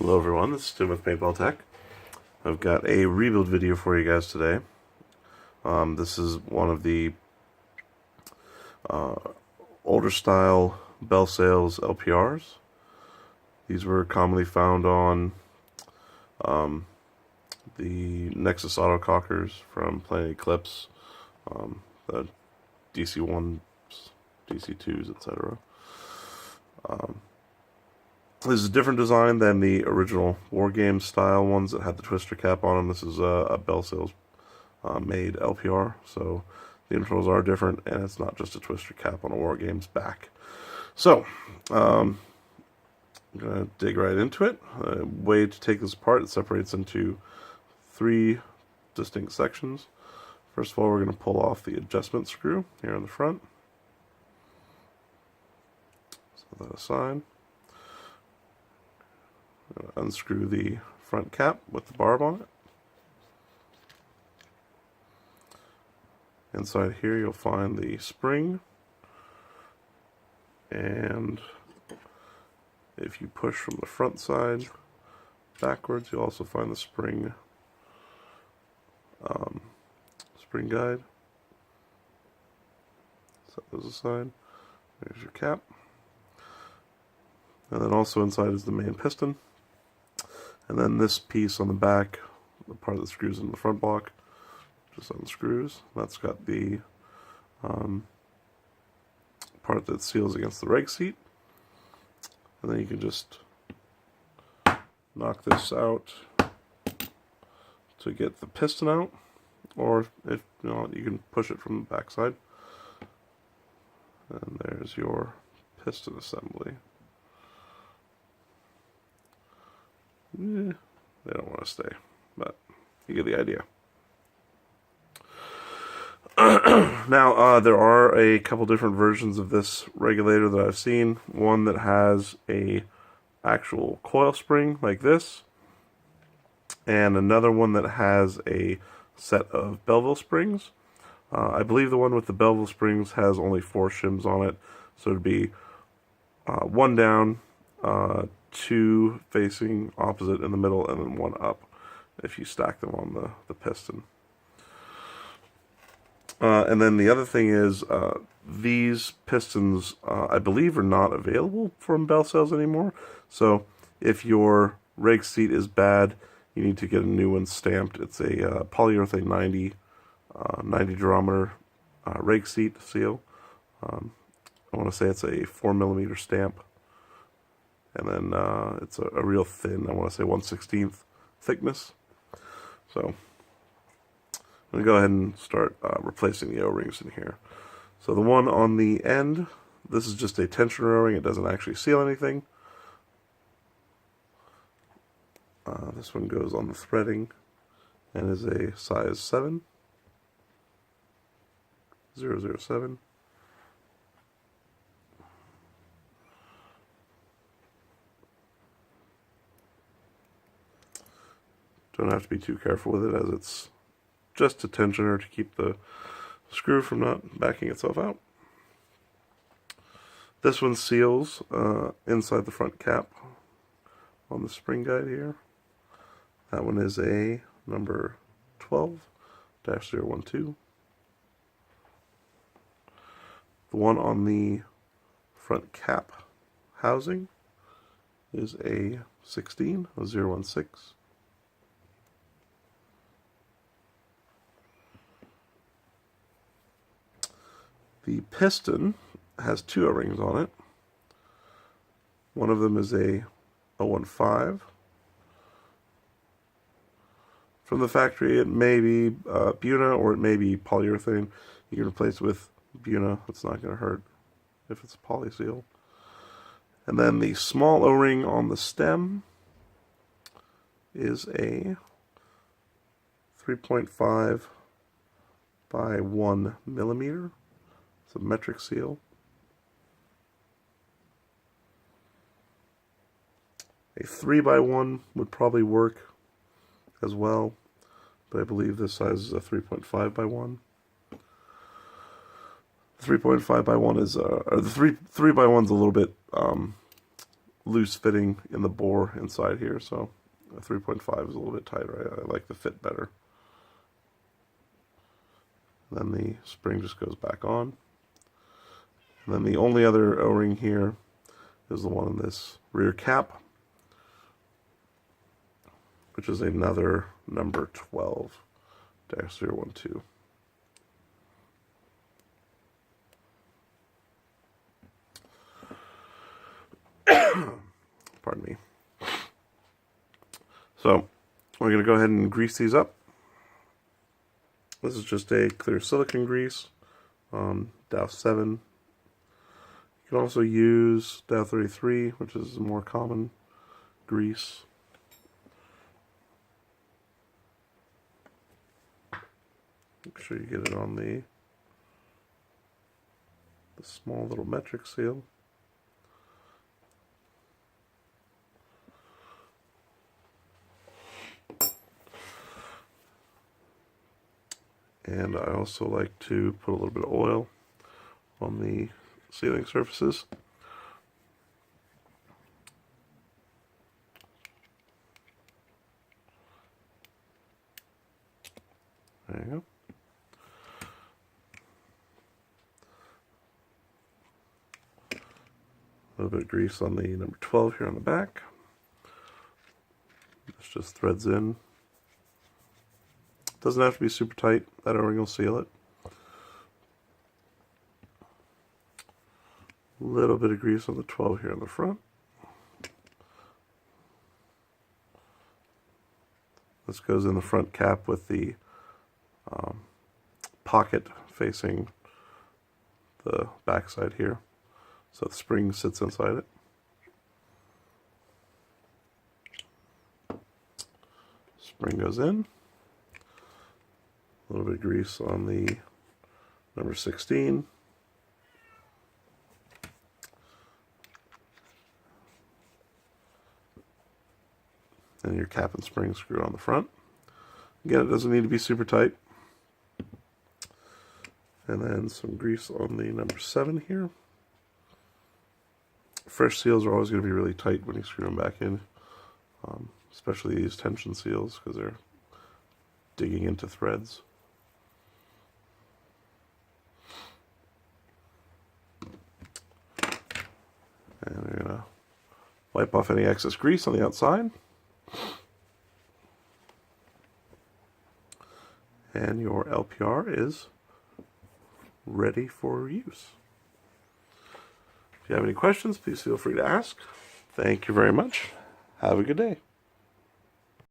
Hello everyone, this is Tim with Paintball Tek. I've got a rebuild video for you guys today. This is one of the older style Belsales LPRs. These were commonly found on the Nexus autocockers from playing Eclipse, the DC1s, DC2s, etc. This is a different design than the original War Games style ones that had the twister cap on them. This is a Belsales made LPR, so the internals are different, and it's not just a twister cap on a War Games back. So, I'm going to dig right into it. A way to take this apart, it separates into 3 distinct sections. First of all, we're going to pull off the adjustment screw here on the front. Set that aside. Unscrew the front cap with the barb on it. Inside here you'll find the spring, and if you push from the front side backwards, you'll also find the spring guide. Set those aside. There's your cap. And then also inside is the main piston. And then this piece on the back, the part that screws into the front block, just unscrews. That's got the part that seals against the reg seat. And then you can just knock this out to get the piston out, or if you know, you can push it from the back side. And there's your piston assembly. They don't want to stay, but you get the idea. Now, there are a couple different versions of this regulator that I've seen. One that has a actual coil spring like this, and another one that has a set of Belleville springs. I believe the one with the Belleville springs has only 4 shims on it, so it'd be 1 down, 2 facing opposite in the middle, and then 1 up if you stack them on the piston. And then the other thing is, these pistons, I believe, are not available from Belsales anymore. So if your reg seat is bad, you need to get a new one stamped. It's a polyurethane 90 durometer reg seat seal. I want to say it's a 4mm stamp. And then it's a real thin, I want to say 1/16 thickness. So I'm going to go ahead and start replacing the O-rings in here. So the one on the end, this is just a tensioner O-ring. It doesn't actually seal anything. This one goes on the threading and is a size 7, 007. Don't have to be too careful with it, as it's just a tensioner to keep the screw from not backing itself out. This one seals inside the front cap on the spring guide here. That one is a number 12-012. The one on the front cap housing is a 16-016. The piston has 2 O-rings on it. One of them is a 015. From the factory, it may be Buna or it may be polyurethane. You can replace it with Buna. It's not going to hurt if it's a poly seal. And then the small O-ring on the stem is a 3.5 by 1mm. It's a metric seal. A 3x1 would probably work as well, but I believe this size is a 3.5 by 1. 3.5 by 1 is, or the 3 by 1's a little loose fitting in the bore inside here, so a 3.5 is a little bit tighter. I like the fit better. Then the spring just goes back on. And then the only other O-ring here is the one in this rear cap, which is another number 12-012. Pardon me. So we're going to go ahead and grease these up. This is just a clear silicone grease, Dow 7. You can also use Dow 33, which is a more common grease. Make sure you get it on the small little metric seal. And I also like to put a little bit of oil on the sealing surfaces. There you go. A little bit of grease on the number 12 here on the back. This just threads in. Doesn't have to be super tight. That O-ring will seal it. A little bit of grease on the 12 here on the front. This goes in the front cap with the pocket facing the back side here. So the spring sits inside it. Spring goes in. A little bit of grease on the number 16. And your cap and spring screw on the front. Again, it doesn't need to be super tight. And then some grease on the number 7 here. Fresh seals are always going to be really tight when you screw them back in, especially these tension seals because they're digging into threads. And we're going to wipe off any excess grease on the outside. And your LPR is ready for use. If you have any questions, please feel free to ask. Thank you very much. Have a good day.